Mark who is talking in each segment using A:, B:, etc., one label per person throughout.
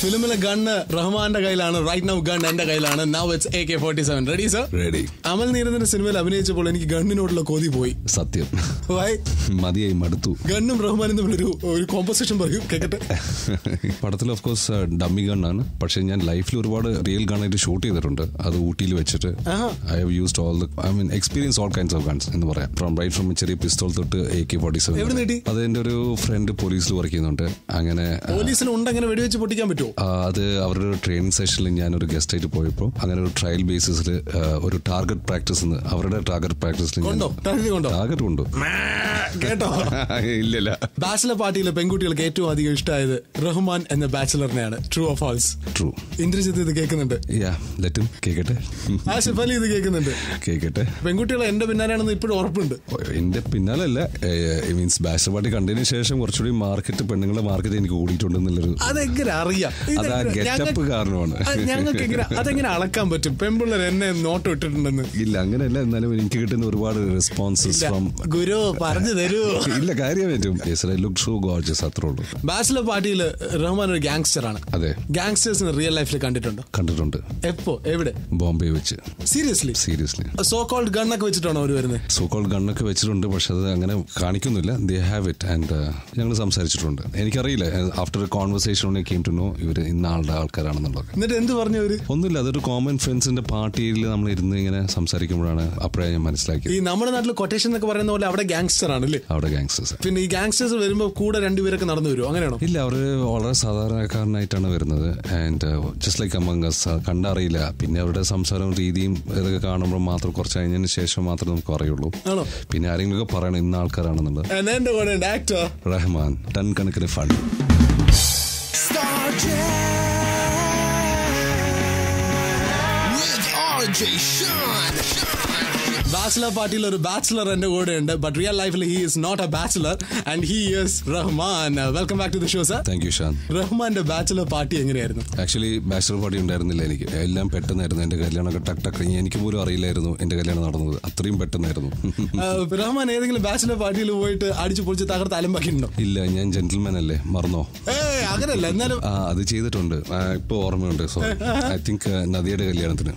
A: ഫിലിമിലെ gun റഹ്മാന്റെ കയ്യിലാണ്. Right now gun എന്റെ കയ്യിലാണ്. Now it's AK-47. Ready sir?
B: Ready.
A: Amal നീരദിന്റെ സിനിമയിൽ അഭിനയിച്ചപ്പോൾ എനിക്ക് ഗണ്ണിനോടുള്ള കൊതി പോയി.
B: സത്യം.
A: വൈ?
B: മതിയായി, മടുത്തു.
A: ഗണ്ണും റഹ്മാനും തമ്മിലൊരു കോമ്പോസിഷൻ പറയൂ കേക്കട്ടെ.
B: പടത്തിൽ ഓഫ് കോഴ്സ് ഡമ്മി ഗണ്ണാണ്. പക്ഷെ ഞാൻ ലൈഫിൽ ഒരുപാട് റിയൽ ഗണ്ണായിട്ട് ഷൂട്ട് ചെയ്തിട്ടുണ്ട്. അത് ഊട്ടിയിൽ വെച്ചിട്ട് I have used all experience all kinds of guns എന്ന് പറയാം. ഫ്രം ചെറിയ പിസ്റ്റോൾ തൊട്ട് AK-47. അത് എന്റെ ഒരു ഫ്രണ്ട് പോലീസിൽ വർക്ക് ചെയ്യുന്നുണ്ട്. അങ്ങനെ
A: പോലീസിലുണ്ടെങ്ങനെ വെടിവെച്ച് പൊട്ടിക്കാൻ പറ്റുമോ?
B: അത് അവരുടെ ഒരു ട്രെയിനിങ് സെഷനിൽ ഞാനൊരു ഗസ്റ്റ് ആയിട്ട് പോയപ്പോൾ അങ്ങനെ ഒരു ട്രയൽ ബേസിസിൽ ഒരു ടാർഗറ്റ് പ്രാക്ടീസ് അവരുടെ ടാർഗറ്റ് പ്രാക്ടീസിൽ ടാർഗറ്റ് കൊണ്ടു
A: കേട്ടോ.
B: ഇല്ലല്ല.
A: ബാച്ചിലർ പാർട്ടിയിലെ പെൺകുട്ടികൾക്ക് ഏറ്റവും അധികം ഇഷ്ടമായത് റഹ്മാൻ എന്ന ബാച്ചിലറിനെയാണ്. True or false?
B: True.
A: Indrajith ഇത് കേൾക്കുന്നുണ്ട്.
B: കേക്കട്ടെ.
A: ആസിഫ് അലി ഇത് കേൾക്കുന്നുണ്ട്.
B: കേക്കട്ടെ.
A: പെൺകുട്ടികൾ എന്റെ പിന്നാലെയാണെന്ന് ഇപ്പോഴും ഉറപ്പുണ്ട്.
B: എന്റെ പിന്നാലല്ല, മീൻസ് ബാച്ചിലർ പാർട്ടി കണ്ടതിന് ശേഷം കുറച്ചുകൂടി പെണ്ണുങ്ങളുടെ മാർക്കറ്റ് എനിക്ക് കൂടിയിട്ടുണ്ടെന്നുള്ളൊരു.
A: അതെങ്ങനെ അറിയാം?
B: ഗെറ്റപ്പ് കാരണമാണ്.
A: ഞങ്ങൾക്ക് അതെങ്ങനെ അളക്കാൻ പറ്റും? പെൺപിള്ളേർ എന്നെ നോട്ട് ഇട്ടിട്ടുണ്ടെന്ന്.
B: ഇല്ല, അങ്ങനെയല്ല. എന്നാലും എനിക്ക് കിട്ടുന്ന ഒരുപാട് റെസ്പോൺസസ് ഫ്രം
A: ഗുരു പറഞ്ഞു തരൂ.
B: ഇല്ല, കാര്യമായിട്ടും ലുക്ക് സോ ഗോർജിയസ്, അത്രേ ഉള്ളൂ.
A: ബാച്ചിലർ പാർട്ടിയിൽ റഹ്മാൻ ഒരു ഗാങ്സ്റ്റർ ആണ്.
B: അതെ.
A: ഗാങ്സ്റ്റേഴ്സിനെ റിയൽ ലൈഫിൽ കണ്ടിട്ടുണ്ടോ?
B: കണ്ടിട്ടുണ്ട്.
A: എപ്പോ? എവിടെ?
B: ബോംബെ വെച്ച്.
A: സീരിയസ്ലി? സോ കോൾഡ് ഗണ്ണൊക്കെ വെച്ചിട്ടാണോ അവർ വരുന്നത്?
B: സോ കോൾഡ് ഗണ്ണൊക്കെ വെച്ചിട്ടുണ്ട്. പക്ഷെ അത് അങ്ങനെ കാണിക്കുന്നില്ല. They have it. ആൻഡ് ഞങ്ങൾ സംസാരിച്ചിട്ടുണ്ട്. എനിക്കറിയില്ല. After a conversation came to know ഇവർ ഇന്ന ആൾക്കാരാണെന്നുള്ളത്.
A: എന്നിട്ട് എന്ത് പറഞ്ഞു അവര്?
B: ഒന്നുമില്ല, അതൊരു കോമൺ ഫ്രണ്ട്സിന്റെ പാർട്ടിയിൽ നമ്മൾ ഇരുന്ന് ഇങ്ങനെ സംസാരിക്കുമ്പോഴാണ് അപ്പോഴേ ഞാൻ മനസ്സിലാക്കിയത്.
A: ഈ നമ്മുടെ നാട്ടിൽ കൊട്ടേഷൻ എന്നൊക്കെ പറയുന്ന പോലെ അവിടെ ഗാങ്സ്റ്റർ ആണല്ലേ?
B: അവിടെ ഗാങ്സ്റ്റേഴ്സ്.
A: പിന്നെ ഈ ഗാങ്സ്റ്റേഴ്സ് വരുമ്പോൾ കൂടെ രണ്ടുപേരൊക്കെ നടന്നു വരുമോ? അങ്ങനെയാണോ?
B: ഇല്ല, അവര് വളരെ സാധാരണക്കാരനായിട്ടാണ് വരുന്നത്. And just like among us. കണ്ടറിയില്ല. പിന്നെ അവരുടെ സംസാരവും രീതിയും ഇതൊക്കെ കാണുമ്പോൾ മാത്രം കുറച്ച് കഴിഞ്ഞതിന് ശേഷം മാത്രമേ നമുക്ക് അറിയുള്ളൂ. പിന്നെ ആരെങ്കിലും ഒക്കെ പറയണം ഇന്ന ആൾക്കാരാണെന്നുള്ളത്.
A: എന്റെ കൂടെ ആക്ടർ
B: റഹ്മാൻ. ടൺ കണക്കിന് ഫണ്ട്.
A: ബാച്ചിലർ പാർട്ടിയിൽ ഒരു ബാച്ചിലർ എന്റെ കൂടെ ഉണ്ട്. ബട്ട് റിയൽ ലൈഫിൽ he is not a bachelor and he is Rahman. Welcome back to the show sir.
B: Thank you Shaan.
A: റഹ്മാന്റെ ബാച്ചിലർ പാർട്ടി എങ്ങനെയായിരുന്നു?
B: ആക്ച്വലി ബാച്ചിലർ പാർട്ടി ഉണ്ടായിരുന്നില്ല എനിക്ക്. എല്ലാം പെട്ടെന്നായിരുന്നു. എന്റെ കല്യാണമൊക്കെ ടക്ക് എനിക്ക് പോലും അറിയില്ലായിരുന്നു എന്റെ കല്യാണം നടന്നത്. അത്രയും പെട്ടെന്നായിരുന്നു.
A: റഹ്മാൻ ഏതെങ്കിലും ബാച്ചിലർ പാർട്ടിയിൽ പോയിട്ട് അടിച്ചു പൊളിച്ച് തകർത്ത് അലമ്പാക്കിയിട്ടുണ്ടോ?
B: ഇല്ല, ഞാൻ ജെന്റിൽമാൻ അല്ലേ, മറന്നോ?
A: അങ്ങനെയല്ല. എന്നാലും
B: അത് ചെയ്തിട്ടുണ്ട്. ഇപ്പൊ ഓർമ്മയുണ്ട്. സോ ഐ തിങ്ക് നദിയുടെ കല്യാണത്തിന്.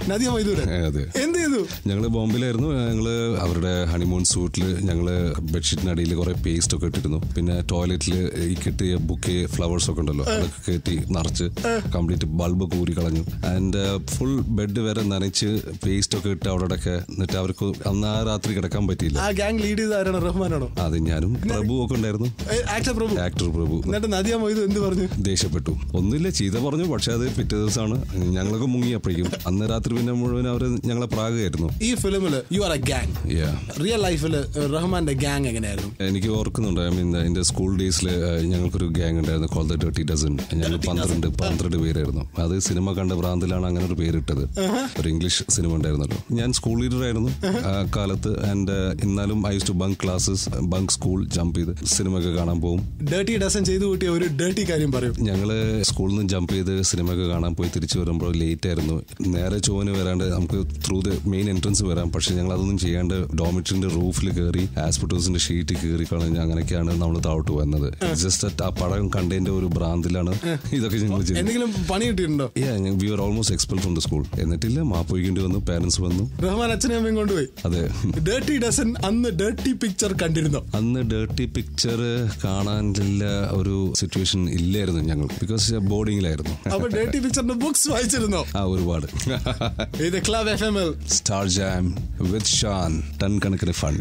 A: അതെ. എന്ത് ചെയ്തു?
B: ഞങ്ങള് ബോംബെയിലായിരുന്നു. ഞങ്ങള് അവരുടെ ഹണിമൂൺ സൂട്ടില് ഞങ്ങള് ബെഡ്ഷീറ്റിനടിയിൽ കുറെ പേസ്റ്റ് ഒക്കെ ഇട്ടിരുന്നു. പിന്നെ ടോയ്ലറ്റില് ഈ കെട്ടിയ ബുക്കെ ഫ്ലവേഴ്സ് ഒക്കെ ഉണ്ടല്ലോ, അതൊക്കെ കെട്ടി നിറച്ച് കംപ്ലീറ്റ് ബൾബ് കൂരി കളഞ്ഞു. ആൻഡ് ഫുൾ ബെഡ് വരെ നനച്ച് പേസ്റ്റ് ഒക്കെ ഇട്ട് അവിടെ. എന്നിട്ട് അവർക്ക് അന്ന് ആ രാത്രി കിടക്കാൻ പറ്റിയില്ല.
A: റഹ്മാനാണോ?
B: അത് ഞാനും പ്രഭു ഒക്കെ ഉണ്ടായിരുന്നു. ആക്ടർ പ്രഭു.
A: എന്ത് പറഞ്ഞു?
B: ദേഷ്യപ്പെട്ടു. ഒന്നുമില്ല, ചീത്ത പറഞ്ഞു. പക്ഷെ അത് പിറ്റേ ദിവസമാണ് ഞങ്ങളൊക്കെ മുങ്ങിയപ്പോഴേക്കും. അന്ന് രാത്രി പിന്നെ മുഴുവൻ അവര് ഞങ്ങളെ പ്രാഗായിരുന്നു.
A: ഈ ഫിലിമില് you are a gang. Real ലൈഫിൽ റഹ്മാന്റെ ഗ്യാങ് എങ്ങനെയായിരുന്നു?
B: എനിക്ക് ഓർക്കുന്നുണ്ട്. എന്റെ സ്കൂൾ ഡേയ്സില് ഞങ്ങൾക്കൊരു ഗ്യാങ് ഉണ്ടായിരുന്നു, കോൾ ദ ഡർട്ടി ഡസൻ. ഞങ്ങൾ 12 പേരായിരുന്നു. അത് സിനിമ കണ്ട ഭ്രാന്തിലാണ് അങ്ങനെ ഒരു പേരിട്ടത്. ഒരു ഇംഗ്ലീഷ് സിനിമ ഉണ്ടായിരുന്നല്ലോ. ഞാൻ സ്കൂൾ ലീഡർ ആയിരുന്നു ആ കാലത്ത്. ആൻഡ് എന്നാലും I use to bunk classes, bunk school, jump ചെയ്ത് സിനിമ ഒക്കെ കാണാൻ പോകും.
A: ഡർട്ടി ഡസൻ ചെയ്തു കൂട്ടിയ ഒരു ഡർട്ടി കാര്യം പറയും.
B: ഞങ്ങള് സ്കൂളിൽ നിന്ന് ജമ്പ് ചെയ്ത് സിനിമ ഒക്കെ കാണാൻ പോയി തിരിച്ചു വരുമ്പോൾ ലേറ്റ് ആയിരുന്നു. നേരെ ചുവന് വരാണ്ട് നമുക്ക് ത്രൂ ദ മെയിൻ എൻട്രൻസ് വരാം. പക്ഷെ ഞങ്ങൾ അതൊന്നും ചെയ്യാണ്ട് ഡോമിറ്ററിന്റെ റൂഫിൽ കയറി ആസ്പെറ്റോസിന്റെ ഷീറ്റ് കയറി കളഞ്ഞ് അങ്ങനെയൊക്കെയാണ് നമ്മൾ താഴോട്ട് വന്നത്. ജസ്റ്റ് ആ പടം കണ്ടതിന്റെ ഒരു ഭ്രാന്തിലാണ് ഇതൊക്കെ ഞങ്ങൾ ചെയ്തത്.
A: എന്തെങ്കിലും പണി കിട്ടിയിട്ടുണ്ടോ?
B: We are almost expelled from the school. എന്നിട്ടില്ല, മാപ്പൊഴിക്കേണ്ടി വന്നു, പാരന്റ്സ് വന്നു.
A: റഹ്മാൻ അച്ഛനെ അമ്മയും കൊണ്ടുപോയി.
B: അതെ.
A: ഡർട്ടി ഡസൻ അന്ന് ഡർട്ടി പിക്ചർ കണ്ടിരുന്നോ?
B: അന്ന് ഡർട്ടി പിക്ചർ കാണാനുള്ള ഒരു സിറ്റുവേഷൻ ഇല്ലായിരുന്നു ഞങ്ങൾ, ബിക്കോസ് ബോർഡിംഗിലായിരുന്നു.
A: അപ്പൊ ഡർട്ടി പിക്ചറിന്റെ ബുക്സ് വായിച്ചിരുന്നോ?
B: ഒരുപാട്.
A: ഇത് club FML
B: star jam with Shan. Ton കണക്കിന് ഫൺ.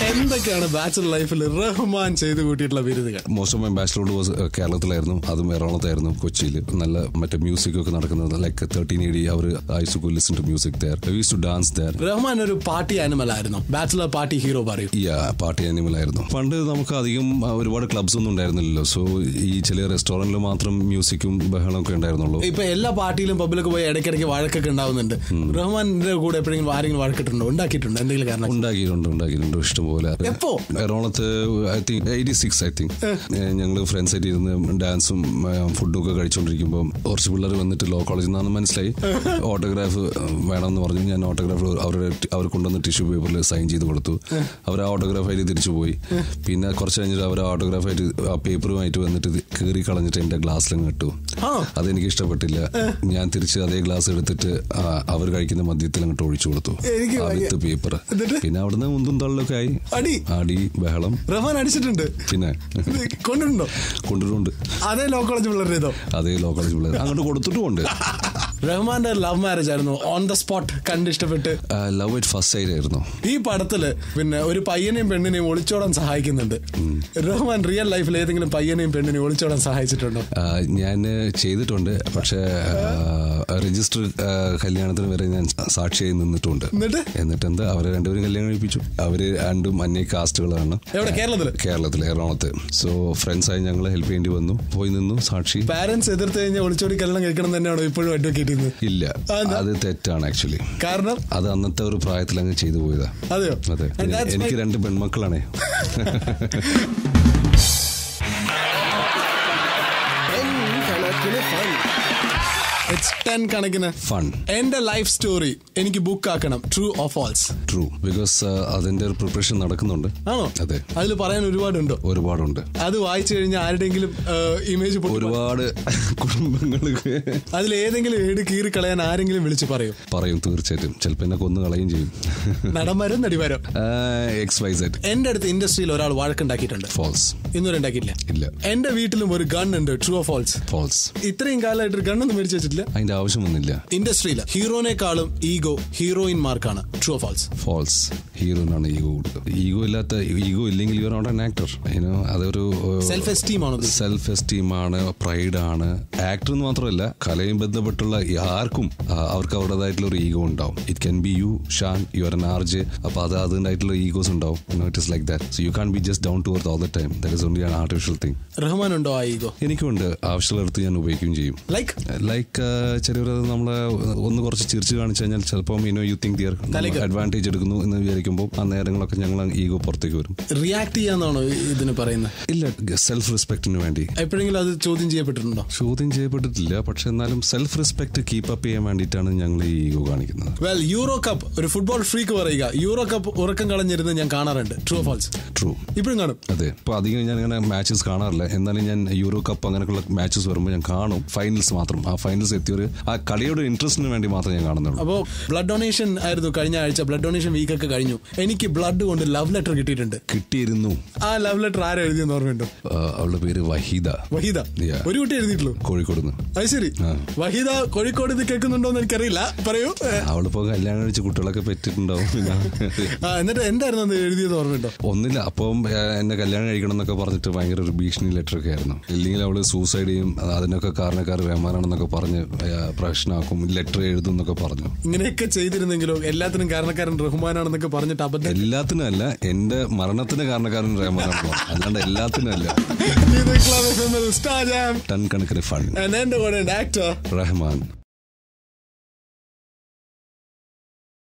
A: എന്തൊക്കെയാണ് ബാച്ചിലർ ലൈഫിൽ റഹ്മാൻ ചെയ്ത് കൂട്ടിയിട്ടുള്ള ബിരുദങ്ങൾ?
B: Most of my bachelor was കേരളത്തിലായിരുന്നു. അതും എറണാകുളത്തായിരുന്നു, കൊച്ചിയിൽ. നല്ല മറ്റേ മ്യൂസിക് ഒക്കെ നടക്കുന്നത്. ലൈക്ക് 13AD അവർ I use to listen to music there. I use to dance there.
A: Rahman ഒരു പാർട്ടി ആനിമൽ ആയിരുന്നു. ബാച്ചിലർ പാർട്ടി ഹീറോ പറയും.
B: പാർട്ടി ആനിമൽ ആയിരുന്നു. പണ്ട് നമുക്ക് അധികം ഒരുപാട് ക്ലബ്സ് ഒന്നും ഉണ്ടായിരുന്നില്ലല്ലോ. സോ ഈ ചില റെസ്റ്റോറന്റിൽ മാത്രം മ്യൂസിക്കും ബഹളം ഒക്കെ ഉണ്ടായിരുന്നുള്ളൂ.
A: ഇപ്പൊ എല്ലാ പാർട്ടിയിലും പബ്ലിക് പോയി ഇടയ്ക്കിടയ്ക്ക് വഴക്കൊക്കെ ഉണ്ടാവുന്നുണ്ട്. റഹ്മാന്റെ കൂടെ എപ്പോഴെങ്കിലും ആരെങ്കിലും വഴക്കിട്ടുണ്ടോ? ഉണ്ടാക്കിയിട്ടുണ്ടോ? എന്തെങ്കിലും കാരണം?
B: ഉണ്ടാക്കിയിട്ടുണ്ട് ഇഷ്ടംപോലെ. പോലെ. എറണാകുളത്ത് ഐ തിങ്ക് 86 ഐ തിങ്ക് ഞങ്ങൾ ഫ്രണ്ട്സ് ആയിട്ട് ഇരുന്ന് ഡാൻസും ഫുഡും ഒക്കെ കഴിച്ചുകൊണ്ടിരിക്കുമ്പോൾ കുറച്ച് പിള്ളേർ വന്നിട്ട് ലോ കോളേജിൽ നിന്നാണ് മനസ്സിലായി ഓട്ടോഗ്രാഫ് വേണമെന്ന് പറഞ്ഞു. ഞാൻ ഓട്ടോഗ്രാഫ് അവർ കൊണ്ടുവന്ന് ടിഷ്യൂ പേപ്പറിൽ സൈൻ ചെയ്ത് കൊടുത്തു. അവർ ആ ഓട്ടോഗ്രാഫായിട്ട് തിരിച്ചു പോയി. പിന്നെ കുറച്ച് കഴിഞ്ഞിട്ട് അവർ ഓട്ടോഗ്രാഫായിട്ട് ആ പേപ്പറുമായിട്ട് വന്നിട്ട് കീറി കളഞ്ഞിട്ട് എന്റെ ഗ്ലാസ്സിലങ്ങ് ഇട്ടു. അതെനിക്ക് ഇഷ്ടപ്പെട്ടില്ല. ഞാൻ തിരിച്ച് അതേ ഗ്ലാസ് എടുത്തിട്ട് അവർ കഴിക്കുന്ന മദ്യത്തിൽ അങ്ങോട്ട് ഒഴിച്ചു കൊടുത്തു വിത്ത് പേപ്പർ. പിന്നെ അവിടുന്ന് മുന്തും തള്ളൊക്കെ ആയി അടി ബഹളം.
A: അടിച്ചിട്ടുണ്ട്.
B: പിന്നെ കൊണ്ടിട്ടുണ്ട്.
A: അതേ ലോ കോളേജ് പിള്ളേർ
B: അങ്ങോട്ട് കൊടുത്തിട്ടുമുണ്ട്.
A: റഹ്മാന്റെ ലവ് മാരേജ് ആയിരുന്നു, ഓൺ ദ സ്പോട്ട് കണ്ടിഷ്ടപ്പെട്ട്?
B: ലവ് അറ്റ് ഫസ്റ്റ് സൈറ്റ് ആയിരുന്നു.
A: ഈ പടത്തില് പിന്നെ ഒരു പയ്യനെയും പെണ്ണിനെയും ഒളിച്ചോടാൻ സഹായിക്കുന്നുണ്ട്. റഹ്മാൻ റിയൽ ലൈഫിൽ ഏതെങ്കിലും പയ്യനെയും പെണ്ണിനെയും ഒളിച്ചോടാൻ സഹായിച്ചിട്ടുണ്ടോ?
B: ഞാൻ ചെയ്തിട്ടുണ്ട്. പക്ഷെ രജിസ്റ്റർ കല്യാണത്തിന് വരെ ഞാൻ സാക്ഷിയായി നിന്നിട്ടുണ്ട്. എന്നിട്ട് എന്താ അവരെ രണ്ടുപേരും കല്യാണം കഴിപ്പിച്ചു. അവര് രണ്ടും അന്യ കാസ്റ്റുകളാണ്. കേരളത്തില് എറണാകുളത്ത്. സോ ഫ്രണ്ട്സായി ഞങ്ങൾ ഹെൽപ്പ് ചെയ്യേണ്ടി വന്നു. പോയി നിന്നു സാക്ഷി.
A: പാരന്റ്സ് എതിർത്ത് കഴിഞ്ഞാൽ ഒളിച്ചോടി കല്യാണം കഴിക്കണം തന്നെയാണോ ഇപ്പോഴും അഡ്വക്കേറ്റ്?
B: ഇല്ല, അത് തെറ്റാണ് ആക്ച്വലി.
A: കാരണം
B: അത് അന്നത്തെ ഒരു പ്രായത്തിൽ അങ്ങ് ചെയ്തു പോയതാ. അതെ, എനിക്ക് 2 പെൺമക്കളാണേ.
A: It's 10 കണക്കിന് ഫൺ. എന്റെ ലൈഫ് സ്റ്റോറി എനിക്ക് ബുക്ക് ആക്കണം. True or false?
B: True, because അതിന്റെ ഒരു പ്രിപ്പറേഷൻ നടക്കുന്നുണ്ട്.
A: ആണോ?
B: അതെ.
A: അതിൽ പറയാൻ ഒരുപാടുണ്ട്. അത് വായിച്ചു കഴിഞ്ഞാൽ ആരുടെങ്കിലും ഇമേജ്
B: ഒരുപാട് കുടുംബങ്ങൾക്ക്
A: അതിൽ ഏതെങ്കിലും ഏട് കീറി കളയാൻ ആരെങ്കിലും വിളിച്ച്
B: പറയും തീർച്ചയായിട്ടും. ചിലപ്പോ എന്നെ കൊന്നു കളയും ചെയ്യും.
A: നടന്മാരും നടിമാരും
B: XYZ.
A: എന്റെ അടുത്ത് ഇൻഡസ്ട്രിയിൽ ഒരാൾ വഴക്കുണ്ടാക്കിയിട്ടുണ്ട്.
B: ഫാൾസ്.
A: ഇന്നുവരെ ഉണ്ടാക്കിയില്ല.
B: ഇല്ല.
A: എന്റെ വീട്ടിലും ഒരു ഗൺ ഉണ്ട്. True or false?
B: ഫാൾസ്.
A: ഇത്രയും കാലമായിട്ട് ഗണ്ണൊന്നും മേടിച്ചു വെച്ചിട്ടില്ല.
B: അതിന്റെ ആവശ്യമൊന്നുമില്ല.
A: ഇൻഡസ്ട്രിയിൽ ഹീറോനേക്കാളും ഈഗോ ഹീറോയിൻമാർക്കാണ്. True or false?
B: ഫാൾസ്. ഹീറോയിനാണ് ഈഗോ കൊടുത്തത്. ഈഗോ ഇല്ലെങ്കിൽ you are not an actor. അതൊരു
A: സെൽഫ് എസ്റ്റീം ആണ്.
B: സെൽഫ് എസ്റ്റീം ആണ്, പ്രൈഡ് ആണ്. ആക്ടർ എന്ന് മാത്രമല്ല, കലയും ബന്ധപ്പെട്ടുള്ള ആർക്കും അവർക്ക് അവരുടേതായിട്ടുള്ള ഒരു ഈഗോ ഉണ്ടാവും. It can be you Shaan, you are an RJ. അപ്പൊ അതിനായിട്ടുള്ള ഈഗോസ് ഉണ്ടാവും. It is like that. So you can be just down to earth all the time. That is only an artificial thing.
A: Rahman ഉണ്ടോ ആ ego?
B: എനിക്കുണ്ട്. ആവശ്യമുള്ളടത്ത് ഞാൻ ഉപയോഗിക്കുകയും ചെയ്യും. Like ചിലവർ നമ്മളെ ഒന്ന് കുറച്ച് ചിരിച്ചു കാണിച്ചു കഴിഞ്ഞാൽ ചിലപ്പോൾ യു തിങ്ക് ദിയർ അഡ്വാൻറ്റേജ് എടുക്കുന്നു എന്ന് വിചാരിക്കുമ്പോൾ ആ നേരങ്ങളൊക്കെ ഞങ്ങൾ ഈഗോ പുറത്തേക്ക് വരും.
A: റിയാക്ട് ചെയ്യാന്നാണോ ഇതിന് പറയുന്നത്?
B: ഇല്ല, സെൽഫ് റെസ്പെക്ടിന് വേണ്ടി.
A: എപ്പോഴെങ്കിലും അത് ചോദ്യം ചെയ്യപ്പെട്ടിട്ടുണ്ടോ?
B: ചോദ്യം ചെയ്യപ്പെട്ടിട്ടില്ല. പക്ഷെ എന്നാലും സെൽഫ് റെസ്പെക്ട് കീപ്പ് അപ്പ് ചെയ്യാൻ വേണ്ടിയിട്ടാണ് ഞങ്ങൾ ഈ ഈഗോ കാണിക്കുന്നത്.
A: വെൽ, യൂറോ കപ്പ്, ഒരു ഫുട്ബോൾ ഫ്രീക്ക് പറയുക, യൂറോ കപ്പ് ഉറക്കം കളഞ്ഞിരുന്ന് ഞാൻ കാണാറുണ്ട്. True false?
B: ട്രൂ.
A: ഇപ്പോഴും കാണും.
B: അതെ. ഇപ്പൊ അധികം ഞാൻ അങ്ങനെ മാച്ചസ് കാണാറില്ല. എന്നാലും ഞാൻ യൂറോ കപ്പ് അങ്ങനെയുള്ള മാച്ചസ് വരുമ്പോൾ ഞാൻ കാണും. ഫൈനൽസ് മാത്രം. ആ ഫൈനൽസ് എത്തിയൊരു ആ കളിയുടെ ഇൻട്രസ്റ്റിന് വേണ്ടി മാത്രമേ ഞാൻ കാണുന്നുള്ളൂ.
A: അപ്പോൾ ബ്ലഡ് ഡൊണേഷൻ ആയിരുന്നു കഴിഞ്ഞ ആഴ്ച. ബ്ലഡ് ഡൊണേഷൻ വീക്ക് ഒക്കെ കഴിഞ്ഞു. എനിക്ക് ബ്ലഡ് കൊണ്ട് ലവ് ലെറ്റർ കിട്ടിയിരുന്നു. ആ ലവ് ലെറ്റർ ആരും എഴുതിയെന്ന് ഓർമ്മയുണ്ടോ?
B: അവളുടെ പേര് വഹീദ.
A: ഒരു കുട്ടി എഴുതിയിട്ടുള്ളൂ.
B: കോഴിക്കോട്.
A: അത് ശരി. വഹീദ കോഴിക്കോട് ഇത് കേൾക്കുന്നുണ്ടോന്ന് എനിക്കറിയില്ല. പറയൂ.
B: അവളിപ്പോ കല്യാണം കഴിച്ച കുട്ടികളൊക്കെ പറ്റിയിട്ടുണ്ടാവും.
A: എന്നിട്ട് എന്തായിരുന്നു അത് എഴുതിയത് ഓർമ്മയുണ്ടോ?
B: ഒന്നില്ല. അപ്പം എന്നെ കല്യാണം കഴിക്കണം എന്നൊക്കെ പറഞ്ഞിട്ട് ഭയങ്കര ഒരു ഭീഷണി ലെറ്റർ ഒക്കെ ആയിരുന്നു. ഇല്ലെങ്കിൽ അവള് സൂസൈഡ് ചെയ്യും, അതിനൊക്കെ കാരണക്കാർ റഹ്മാനാണെന്നൊക്കെ പറഞ്ഞ് പ്രശ്നമാക്കും, ലെറ്റർ എഴുതും എന്നൊക്കെ പറഞ്ഞു.
A: ഇങ്ങനെയൊക്കെ ചെയ്തിരുന്നെങ്കിലോ? എല്ലാത്തിനും കാരണക്കാരൻ റഹ്മാനാണെന്നൊക്കെ പറഞ്ഞിട്ട് അബദ്ധം.
B: എല്ലാത്തിനും അല്ല, എന്റെ മരണത്തിന് കാരണക്കാരൻ റഹ്മാനാണ്, അല്ലാണ്ട് എല്ലാത്തിനും അല്ല. ടൺ കണക്കിന് ഫണ്ട്.
A: എന്റെ കൂടെ ആക്ടർ
B: റഹ്മാൻ.